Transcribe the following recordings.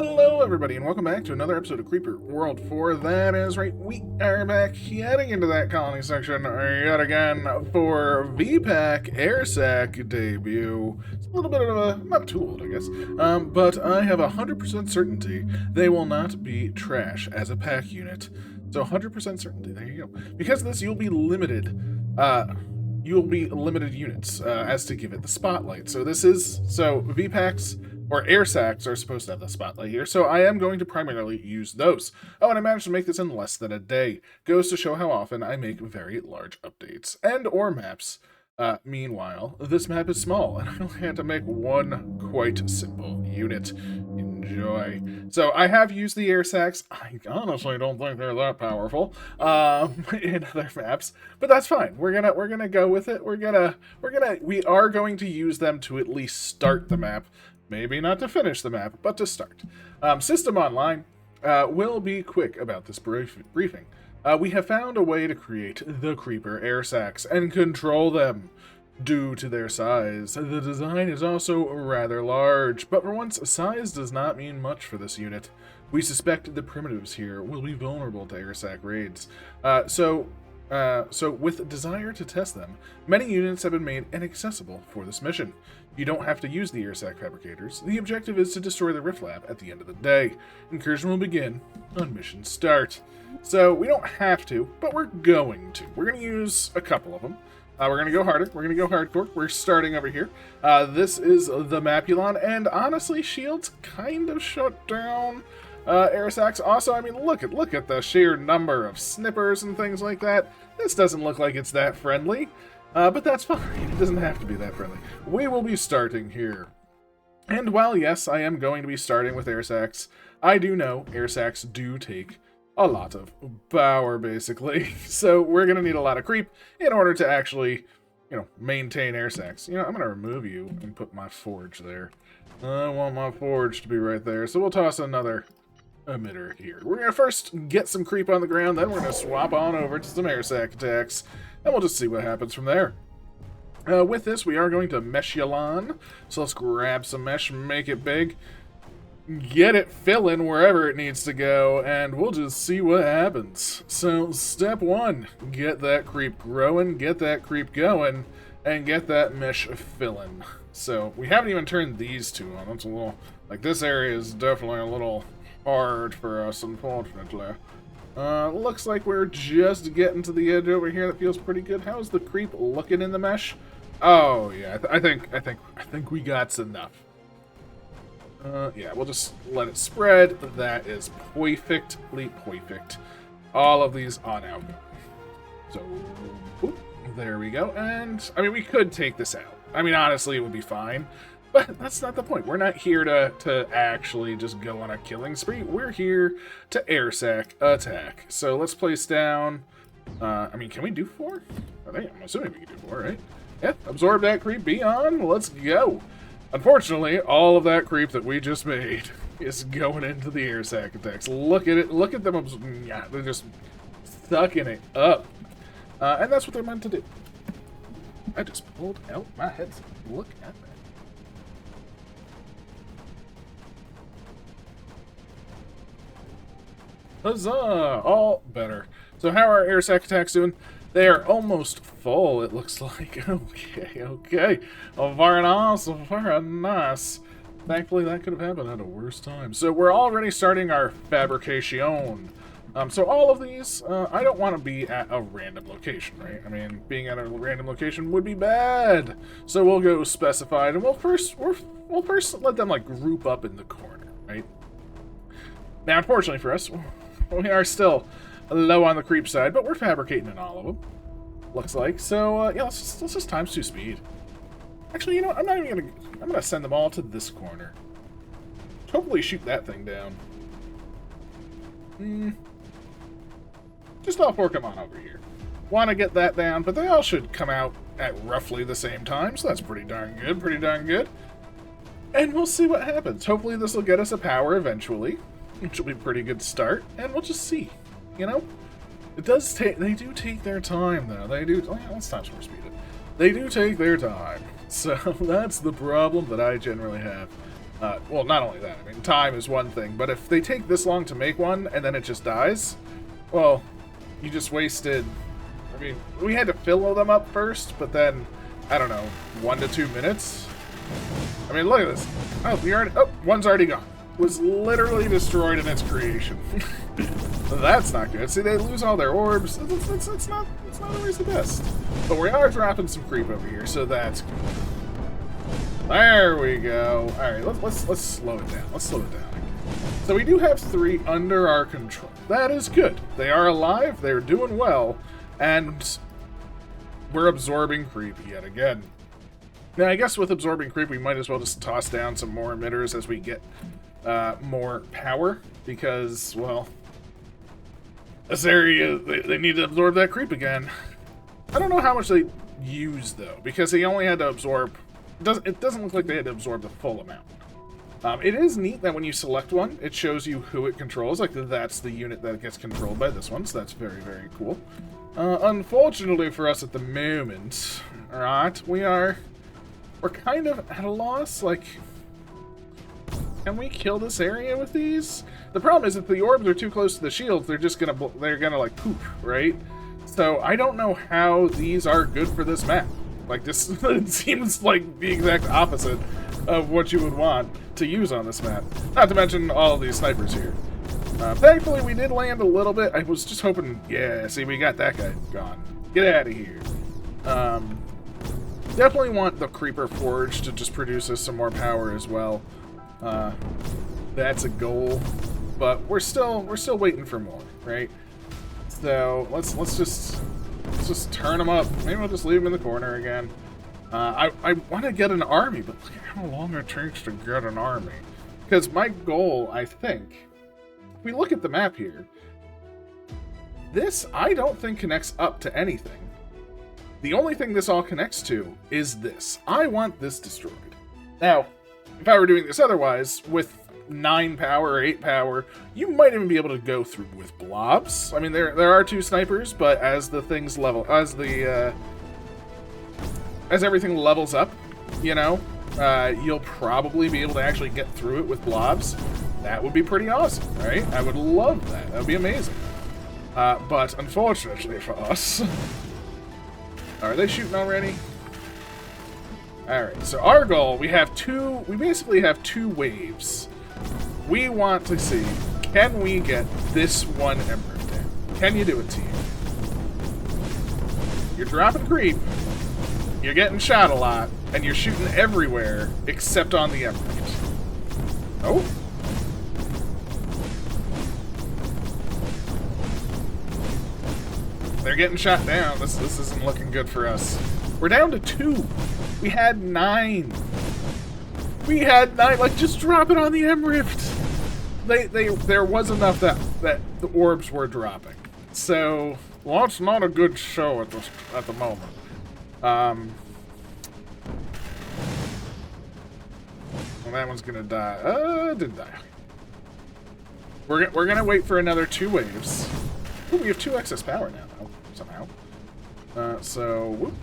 Hello everybody and welcome back to another episode of Creeper World 4. That is right, we are back heading into that colony section yet again for VPAC AirSac debut. It's a little bit of a, not too old I guess, but I have 100% certainty they will not be trash as a pack unit. So 100% certainty, there you go. Because of this you'll be limited, units as to give it the spotlight. So VPACs or air sacs are supposed to have the spotlight here, so I am going to primarily use those. Oh, and I managed to make this in less than a day. Goes to show how often I make very large updates and or maps. Meanwhile, this map is small, and I only had to make one quite simple unit. Enjoy. So I have used the air sacs. I honestly don't think they're that powerful in other maps, but that's fine. We're gonna go with it. We are going to use them to at least start the map. Maybe not to finish the map, but to start. System Online will be quick about this briefing. We have found a way to create the Creeper air sacs and control them. Due to their size, the design is also rather large, but for once, size does not mean much for this unit. We suspect the primitives here will be vulnerable to air sac raids. So with desire to test them, many units have been made inaccessible for this mission. You don't have to use the airsac fabricators. The objective is to destroy the Rift Lab at the end of the day. Incursion will begin on mission start. So we don't have to, but we're going to. We're going to use a couple of them. We're going to go harder. We're going to go hardcore. We're starting over here. This is the Mapulon, and honestly, shields kind of shut down air sacs. Also, I mean, look at the sheer number of snippers and things like that. This doesn't look like it's that friendly, but that's fine. It doesn't have to be that friendly. We will be starting here. And while, yes, I am going to be starting with air sacs, I do know air sacs do take a lot of power, basically. So we're going to need a lot of creep in order to actually, maintain air sacs. I'm going to remove you and put my forge there. I want my forge to be right there, so we'll toss another emitter here. We're going to first get some creep on the ground, then we're going to swap on over to some air sac attacks, and we'll just see what happens from there. With this, we are going to Meshulon, so let's grab some mesh, make it big, get it filling wherever it needs to go, and we'll just see what happens. So, step one, get that creep growing, get that creep going, and get that mesh filling. So, we haven't even turned these two on. That's a little, this area is definitely a little hard for us, unfortunately. Looks like we're just getting to the edge over here. That feels pretty good. How's the creep looking in the mesh? Oh yeah, I think we got enough. Yeah, we'll just let it spread. That is perfectly perfect. All of these on out. So, whoop, there we go. And I mean, we could take this out. I mean, honestly, it would be fine. But that's not the point. We're not here to actually just go on a killing spree. We're here to air sac attack. So let's place down. I mean, can we do 4? I'm assuming we can do 4, right? Yeah, absorb that creep, be on, let's go. Unfortunately, all of that creep that we just made is going into the air sac attacks. Look at it, look at them. Yeah, they're just sucking it up. And that's what they're meant to do. I just pulled out my headset. Look at that. Huzzah! All better. So how are air sac attacks doing? They are almost full, it looks like. Okay. Oh, very nice, very nice. Thankfully, that could have happened at a worse time. So we're already starting our fabrication. So all of these, I don't want to be at a random location, right? I mean, being at a random location would be bad. So we'll go specified, and we'll first let them group up in the corner, right? Now, unfortunately for us, we are still low on the creep side, but we're fabricating in all of them. Looks like. So yeah, let's just times 2 speed. Actually, I'm not even gonna send them all to this corner. Hopefully shoot that thing down. Just all 4 come on over here. Want to get that down, but they all should come out at roughly the same time, so that's pretty darn good. And we'll see what happens. Hopefully this will get us a power eventually, which will be a pretty good start, and we'll just see. It does take, they do take their time, though. They do, let's times 4 speed it. They do take their time. So that's the problem that I generally have. Well, not only that, I mean, time is one thing, but if they take this long to make one and then it just dies, well, you just wasted... I mean, we had to fill them up first, but then, I don't know, 1 to 2 minutes? I mean, look at this. Oh, one's already gone. Was literally destroyed in its creation. That's not good. See, they lose all their orbs. It's not always the best. But we are dropping some creep over here, so that's good. There we go. All right, let's slow it down. Let's slow it down. So we do have 3 under our control. That is good. They are alive. They're doing well, and we're absorbing creep yet again. Now, I guess with absorbing creep, we might as well just toss down some more emitters as we get more power, because, well, this area, they need to absorb that creep again. I don't know how much they use, though, because they only had to absorb... It doesn't look like they had to absorb the full amount. It is neat that when you select one, it shows you who it controls. Like, that's the unit that gets controlled by this one, so that's very, very cool. Unfortunately for us at the moment, alright, we're kind of at a loss. Like, can we kill this area with these? The problem is if the orbs are too close to the shields, they're gonna like poop, right? So I don't know how these are good for this map. Like, this it seems like the exact opposite of what you would want to use on this map. Not to mention all of these snipers here. Thankfully, we did land a little bit. I was just hoping... Yeah, see, we got that guy gone. Get out of here. Definitely want the Creeper Forge to just produce us some more power as well. That's a goal. But we're still waiting for more, right? So, let's just turn them up. Maybe we'll just leave them in the corner again. I want to get an army, but look at how long it takes to get an army. Because my goal, I think, if we look at the map here, this, I don't think, connects up to anything. The only thing this all connects to is this. I want this destroyed. Now, if I were doing this otherwise, with 9 power or 8 power, you might even be able to go through with blobs. I mean, there are 2 snipers, but as the things level, as everything levels up, you know, you'll probably be able to actually get through it with blobs. That would be pretty awesome, right? I would love that. That would be amazing. But unfortunately for us, are they shooting already? Alright, so our goal, we basically have 2 waves. We want to see, can we get this one emerald down? Can you do it, team? You're dropping creep, you're getting shot a lot, and you're shooting everywhere except on the emerald. Oh? They're getting shot down. This isn't looking good for us. We're down to 2. We had 9. We had 9. Like, just drop it on the Emrift. There was enough that the orbs were dropping. So, well, it's not a good show at the moment. Well, that one's gonna die. Didn't die. We're gonna wait for another 2 waves. Ooh, we have 2 excess power now, though, somehow. So, whoop.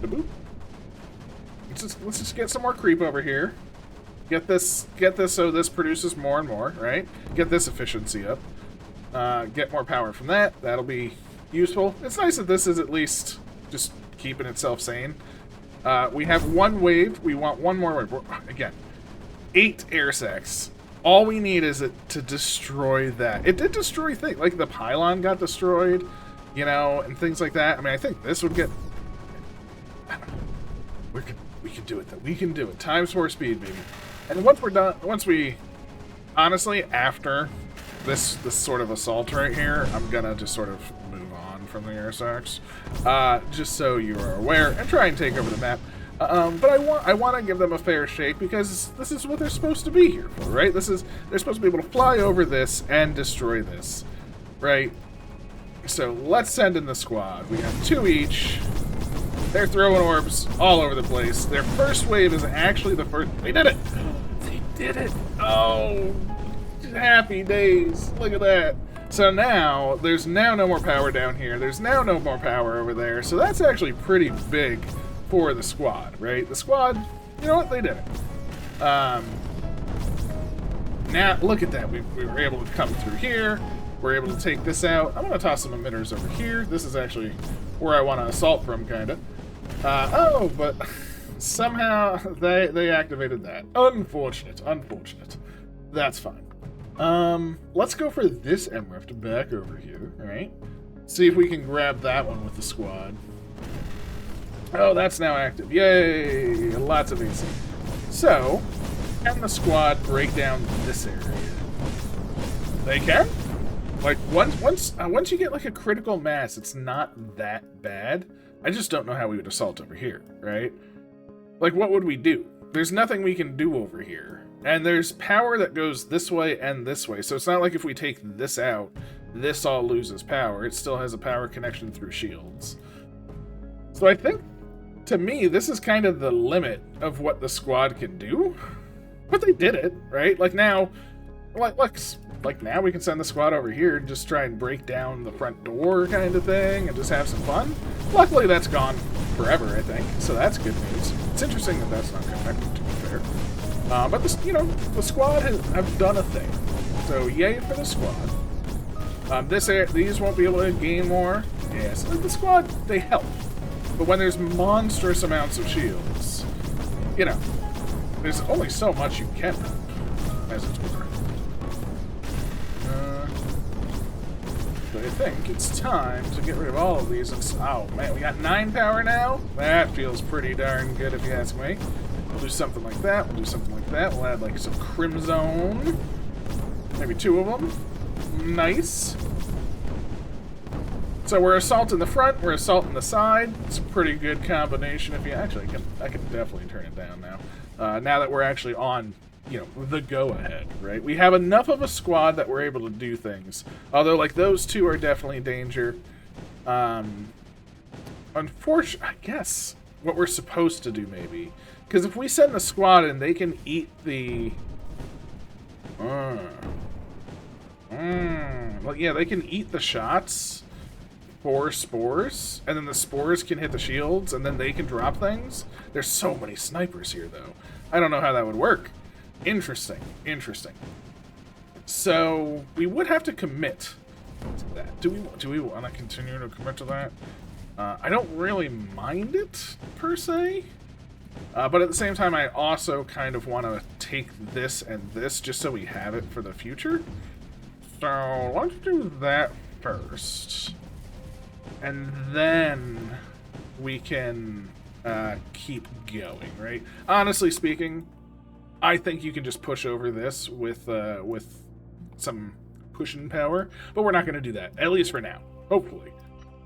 Debue. Let's just get some more creep over here. Get this so this produces more and more, right? Get this efficiency up. Get more power from that. That'll be useful. It's nice that this is at least just keeping itself sane. We have 1 wave. We want 1 more wave. Again, 8 air sacs. All we need is it to destroy that. It did destroy things. Like, the pylon got destroyed, you know, and things like that. I mean, I think this would get... I don't know. We can do it, though. We can do it. Times 4 speed, baby. And once we're done... Honestly, after this sort of assault right here, I'm gonna just sort of move on from the air sacs. Just so you are aware, and try and take over the map. But I want to give them a fair shake, because this is what they're supposed to be here for, right? They're supposed to be able to fly over this and destroy this, right? So let's send in the squad. We have 2 each. They're throwing orbs all over the place. Their first wave is actually the first. They did it! They did it! Oh, happy days! Look at that. So now there's no more power down here. There's now no more power over there. So that's actually pretty big for the squad, right? The squad, you know what? They did it. Now, look at that. We were able to come through here. We're able to take this out. I'm going to toss some emitters over here. This is actually where I want to assault from, kind of. Oh, but somehow they activated that. Unfortunate. Unfortunate. That's fine. Let's go for this MRIFT back over here, right? See if we can grab that one with the squad. Oh, that's now active. Yay! Lots of AC. So, can the squad break down this area? They can? Like, once you get, like, a critical mass, it's not that bad. I just don't know how we would assault over here, right? Like, what would we do? There's nothing we can do over here. And there's power that goes this way and this way. So it's not like if we take this out, this all loses power. It still has a power connection through shields. So I think, to me, this is kind of the limit of what the squad can do. But they did it, right? Like now, like now we can send the squad over here and just try and break down the front door kind of thing and just have some fun. Luckily, that's gone forever, I think. So that's good news. It's interesting that that's not connected, to be fair. But this, you know, the squad have done a thing. So yay for the squad. These won't be able to gain more. Yes, like the squad, they help. But when there's monstrous amounts of shields, you know, there's only so much you can help, as it's were. But I think it's time to get rid of all of these. Oh man, we got 9 power now? That feels pretty darn good if you ask me. We'll do something like that, we'll do something like that. We'll add like some Crimzone. Maybe 2 of them. Nice. So we're assaulting the front, we're assaulting the side. It's a pretty good combination. If you actually, I can definitely turn it down now. Now that we're actually on, you know, the go-ahead, right? We have enough of a squad that we're able to do things. Although, like, those 2 are definitely in danger. Unfortunately, I guess what we're supposed to do, maybe. Because if we send the squad in, they can eat the... Well, yeah, they can eat the shots for spores, and then the spores can hit the shields, and then they can drop things. There's so many snipers here, though. I don't know how that would work. Interesting. Interesting. So, we would have to commit to that. Do we want to continue to commit to that? I don't really mind it, per se. But at the same time, I also kind of want to take this and this just so we have it for the future. So, let's do that first. And then we can keep going, right? Honestly speaking, I think you can just push over this with some pushing power, but we're not going to do that, at least for now, hopefully.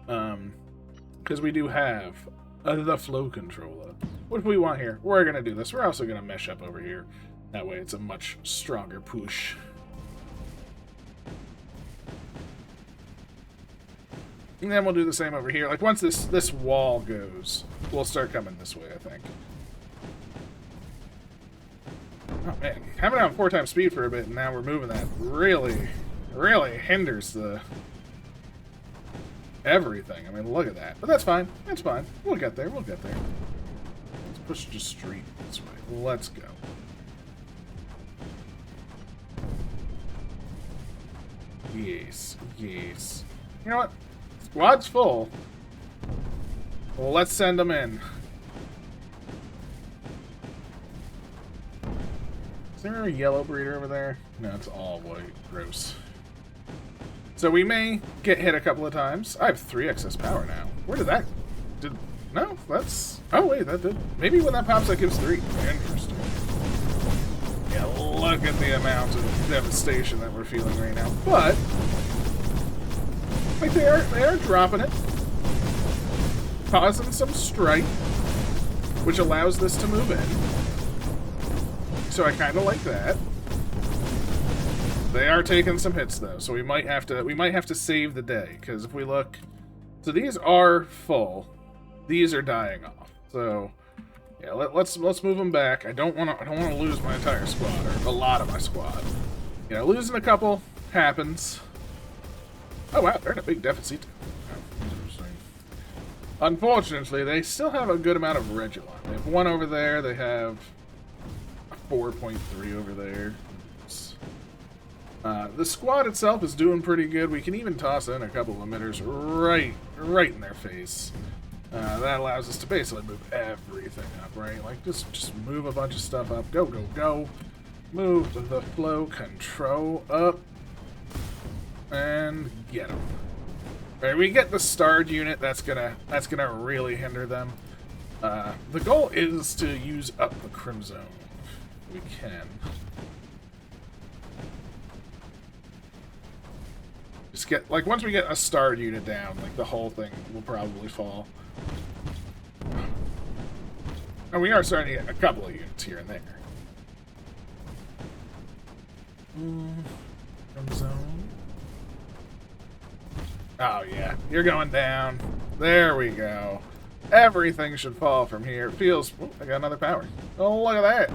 Because we do have the flow controller. What do we want here? We're going to do this. We're also going to mesh up over here. That way it's a much stronger push. And then we'll do the same over here. Like, once this wall goes, we'll start coming this way, I think. Oh, man. Having it on 4 times speed for a bit, and now we're moving that really, really hinders the... everything. I mean, look at that. But that's fine. That's fine. We'll get there. We'll get there. Let's push just straight this way. Let's go. Yes. Yes. You know what? Squad's full. Well, let's send them in. Is there a yellow breeder over there? No, it's all white. Gross. So we may get hit a couple of times. I have 3 excess power now. Where did that... No, that's... Oh, wait, that did... Maybe when that pops, that gives 3. Interesting. Yeah, look at the amount of devastation that we're feeling right now. But... like, they are dropping it. Causing some strife. Which allows this to move in. So I kind of like that. They are taking some hits though, so we might have to save the day, because if we look, so these are full, these are dying off. So yeah, let's move them back. I don't want to lose my entire squad or a lot of my squad. You know, losing a couple happens. Oh wow, they're in a big deficit. Unfortunately, they still have a good amount of Regulon. They have 1 over there. They have 4.3 over there. The squad itself is doing pretty good. We can even toss in a couple of emitters right in their face. That allows us to basically move everything up, right? Like, just move a bunch of stuff up. Go, go, go. Move the flow control up. And get them. Alright, we get the starred unit. That's gonna really hinder them. The goal is to use up the Crimson. We can. Just get, like, once we get a starred unit down, like, the whole thing will probably fall. And we are starting to get a couple of units here and there. Zone. Oh, yeah. You're going down. There we go. Everything should fall from here. It feels... Oh, I got another power. Oh, look at that.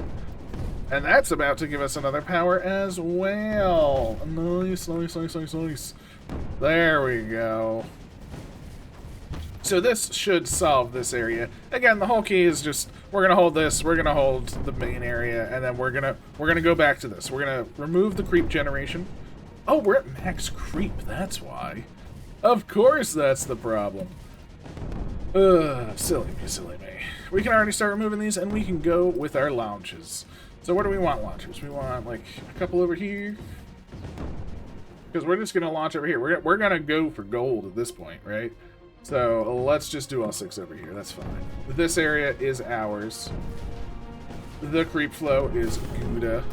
And that's about to give us another power as well. Nice, nice, nice, nice, nice. There we go. So this should solve this area. Again, the whole key is just we're gonna hold this, we're gonna hold the main area, and then we're gonna go back to this. We're gonna remove the creep generation. Oh, we're at max creep. That's why. Of course, that's the problem. Silly me, silly me. We can already start removing these, and we can go with our launches. So where do we want launchers? We want like a couple over here. Because we're just gonna launch over here. We're gonna go for gold at this point, right? So let's just do all 6 over here. That's fine. This area is ours. The creep flow is Gouda.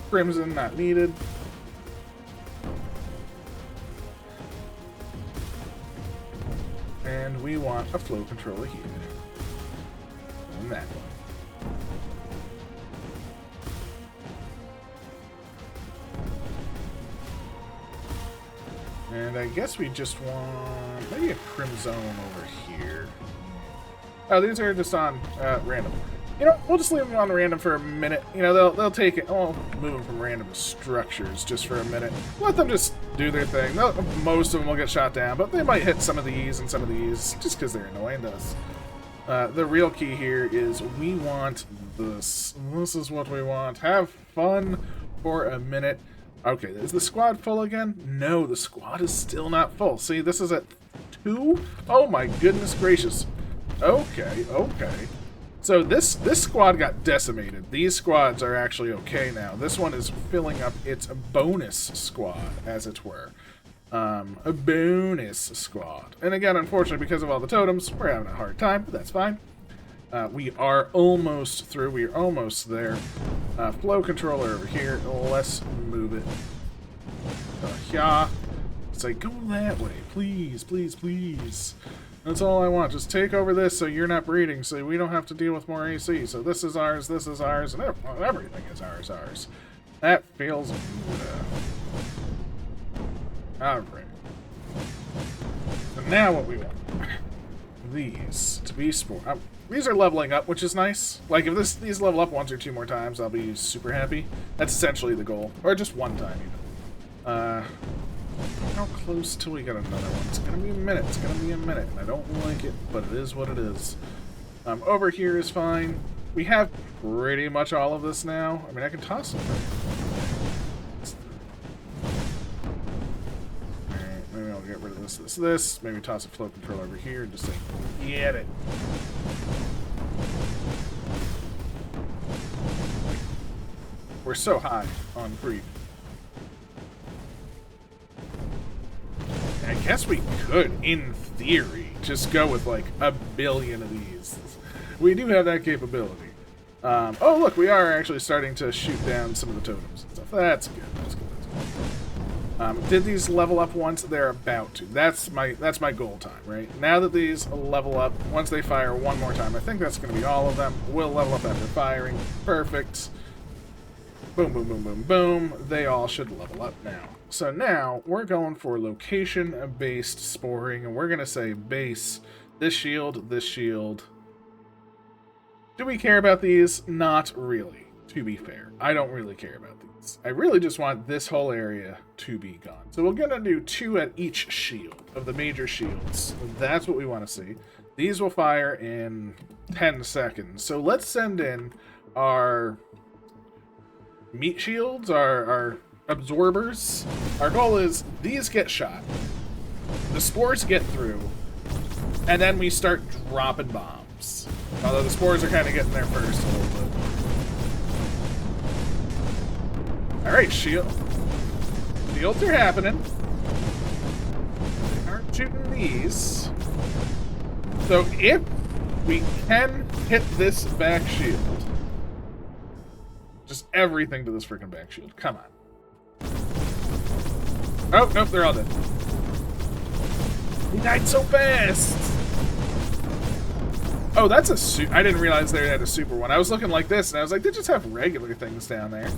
Crimson not needed. And we want a flow controller here. And that one. And I guess we just want maybe a Crimson over here. Oh, these are just on random. You know, we'll just leave them on random for a minute. You know, they'll take it. Oh, move them from random structures just for a minute. Let them just do their thing. Most of them will get shot down, but they might hit some of these and some of these just because they're annoying to us. The real key here is we want this. This is what we want. Have fun for a minute. Okay, is the squad full again? No, the squad is still not full. See, this is at 2? Oh my goodness gracious. Okay, okay. So this squad got decimated. These squads are actually okay now. This one is filling up its bonus squad, as it were. A bonus squad. And again, unfortunately, because of all the totems, we're having a hard time, but that's fine. We are almost through. We are almost there. Flow controller over here. Let's move it. Yeah. Say, go that way. Please, please, please. That's all I want. Just take over this so you're not breeding, so we don't have to deal with more AC. So this is ours, and everything is ours. That feels good. Alright. So now what we want. These to be sport. These are leveling up, which is nice. Like, if these level up 1 or 2 more times, I'll be super happy. That's essentially the goal. Or just 1 time, even. How close till we get another one? It's gonna be a minute. It's gonna be a minute. And I don't like it, but it is what it is. Over here is fine. We have pretty much all of this now. I mean, I can toss some. Alright, maybe I'll get rid of this. Maybe toss a flow control over here and just say, get it. We're so high on creep. I guess we could, in theory, just go with like 1 billion of these. We do have that capability. Oh, look, we are actually starting to shoot down some of the totems and stuff. That's good. That's good. That's good. Did these level up once? They're about to. That's my goal time, right? Now that these level up, once they fire 1 more time, I think that's going to be all of them. We'll level up after firing. Perfect. Boom, boom, boom, boom, boom. They all should level up now. So now we're going for location-based sporing, and we're going to say base this shield, this shield. Do we care about these? Not really, to be fair. I don't really care about these. I really just want this whole area to be gone. So we're going to do 2 at each shield of the major shields. That's what we want to see. These will fire in 10 seconds. So let's send in our meat shields, our absorbers. Our goal is these get shot, the spores get through, and then we start dropping bombs. Although the spores are kind of getting there first a little bit. Alright, shields are happening. They aren't shooting these. So if we can hit this back shield, just everything to this freaking back shield. Come on. Oh, nope, they're all dead. He died so fast! Oh, that's a super... I didn't realize they had a super one. I was looking like this, and I was like, they just have regular things down there.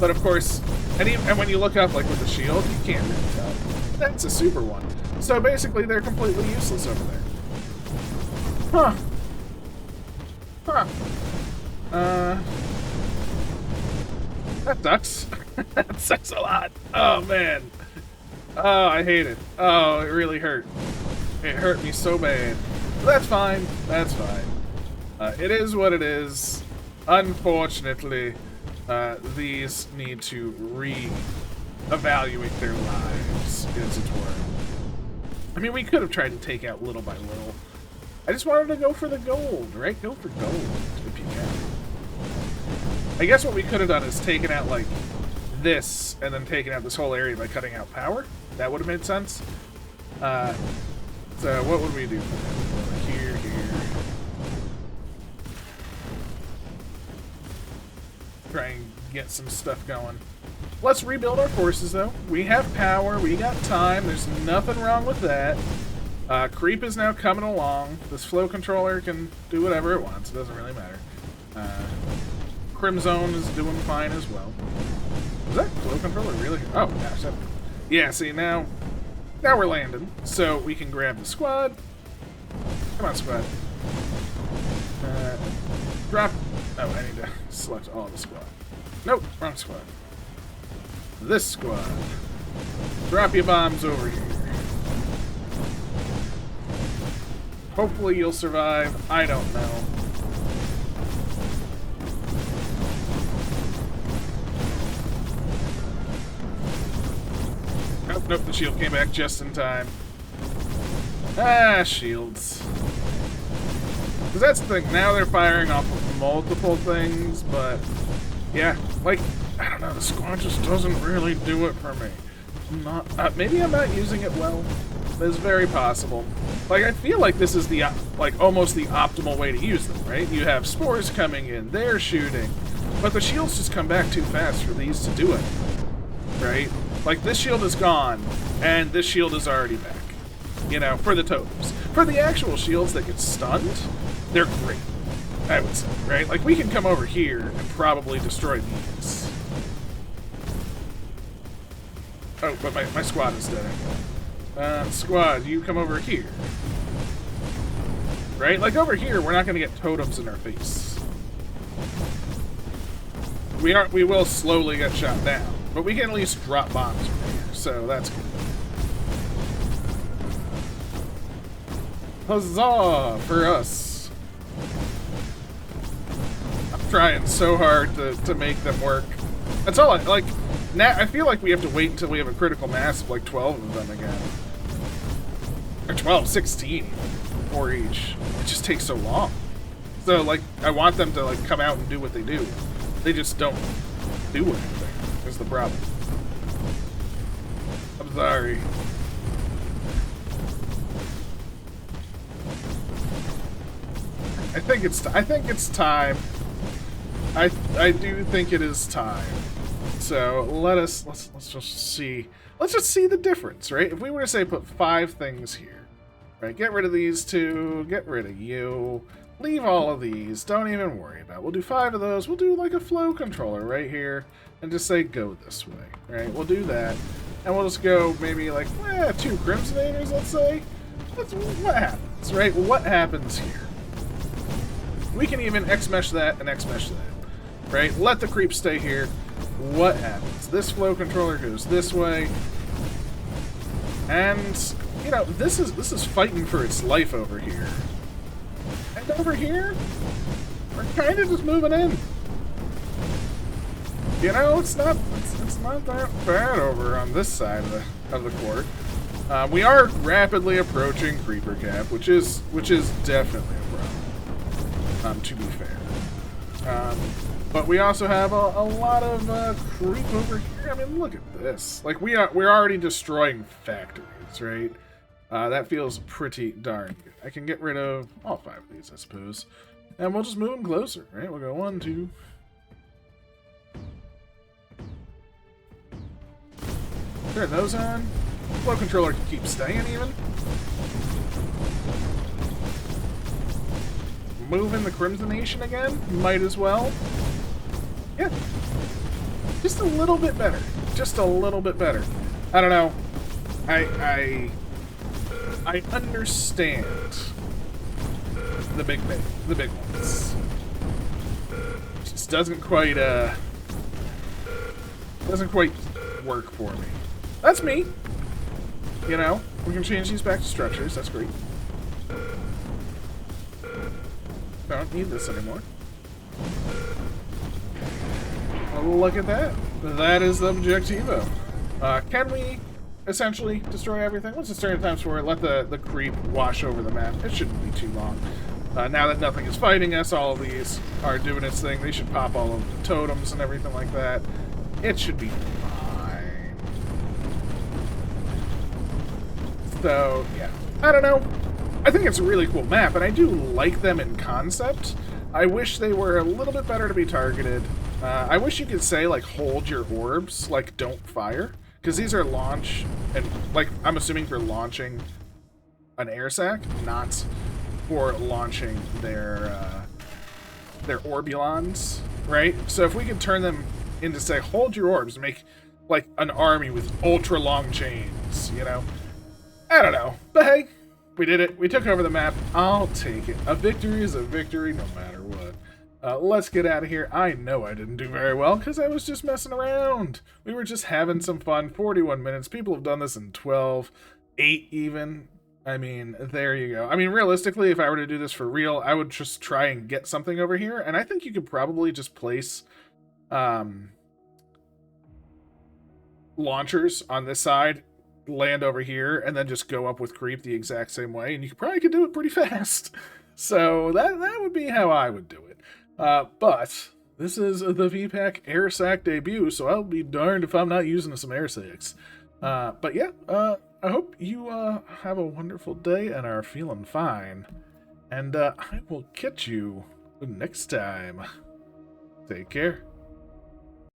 But of course, and when you look up, like, with the shield, you can't really tell. That's a super one. So basically, they're completely useless over there. Huh. Huh. That sucks. That sucks a lot. Oh, man. Oh, I hate it. Oh, it really hurt. It hurt me so bad. But that's fine. That's fine. It is what it is. Unfortunately, these need to re-evaluate their lives, as it were. I mean, we could have tried to take out little by little. I just wanted to go for the gold, right? Go for gold, if you can. I guess what we could have done is taken out, like, this, and then taken out this whole area by cutting out power. That would have made sense. So what would we do? Here. Try and get some stuff going. Let's rebuild our forces, though. We have power. We got time. There's nothing wrong with that. Creep is now coming along. This flow controller can do whatever it wants. It doesn't really matter. Crimzone is doing fine as well. Is that flow controller really? Oh, gosh. Yeah, see, now we're landing. So we can grab the squad. Come on, squad. Drop. Oh, I need to select all the squad. Nope, wrong squad. This squad. Drop your bombs over here. Hopefully you'll survive. I don't know. Nope, the shield came back just in time. Ah, shields. Because that's the thing, now they're firing off of multiple things, but yeah, like, I don't know, the squad just doesn't really do it for me. Maybe I'm not using it well. It's very possible. Like, I feel like this is the, like, almost the optimal way to use them, right? You have spores coming in, they're shooting, but the shields just come back too fast for these to do it, right? Like, this shield is gone, and this shield is already back, you know, for the totems. For the actual shields that get stunned, they're great, I would say, right? Like, we can come over here and probably destroy these. Oh, but my squad is dead. Squad, you come over here. Right? Like, over here, we're not going to get totems in our face. We will slowly get shot down, but we can at least drop bombs from here, so that's good. Huzzah for us! I'm trying so hard to make them work. That's all like, now I feel like we have to wait until we have a critical mass of like 12 of them again. Or 12, 16 for each. It just takes so long. So, like, I want them to, like, come out and do what they do. They just don't do anything, is the problem. I'm sorry. I think it's time. I do think it is time. So let's just see. Let's just see the difference, right? If we were to say put 5 things here, right? Get rid of these 2, get rid of you, leave all of these, don't even worry about it. We'll do 5 of those. We'll do like a flow controller right here and just say go this way, right? We'll do that. And we'll just go maybe like 2 Crimsonators, let's say. That's what happens, right? What happens here? We can even X-mesh that and X-mesh that, right? Let the creep stay here. What happens? This flow controller goes this way. And, you know, this is fighting for its life over here. And over here, we're kind of just moving in. you know, it's not that bad over on this side of the court. We are rapidly approaching creeper cap, which is definitely a problem. To be fair, but we also have a lot of creep over here. I mean, look at this. Like we're already destroying factories, right? That feels pretty darn good. I can get rid of all 5 of these, I suppose, and we'll just move them closer, right? We'll go 1, 2. Turn those on. Flow controller can keep staying even. Moving the Crimsonation again. Might as well. Yeah. Just a little bit better. Just a little bit better. I don't know. I understand the big ones. Just doesn't quite work for me. That's me. You know, we can change these back to structures. That's great. Don't need this anymore. Well, look at that. That is the objectivo. Can we essentially destroy everything? Let's just turn times 4. Let the creep wash over the map. It shouldn't be too long. Now that nothing is fighting us, all of these are doing its thing. They should pop all of the totems and everything like that. It should be fine. So, yeah. I don't know. I think it's a really cool map, and I do like them in concept. I wish they were a little bit better to be targeted. I wish you could say, like, hold your orbs, like, don't fire. Because these are launch, and, like, I'm assuming for launching an air sac, not for launching their orbulons, right? So if we could turn them into, say, hold your orbs and make, like, an army with ultra-long chains, you know? I don't know. But hey, we did it. We took over the map. I'll take it. A victory is a victory no matter what. Let's get out of here. I know I didn't do very well because I was just messing around. We were just having some fun. 41 minutes. People have done this in 12, 8 even. I mean, there you go. I mean, realistically, if I were to do this for real, I would just try and get something over here. And I think you could probably just place launchers on this side, land over here, and then just go up with creep the exact same way. And you probably could do it pretty fast. So that would be how I would do it. But this is the VPAC air sac debut, so I'll be darned if I'm not using some air sacs. But yeah, I hope you have a wonderful day and are feeling fine. And I will catch you next time. Take care.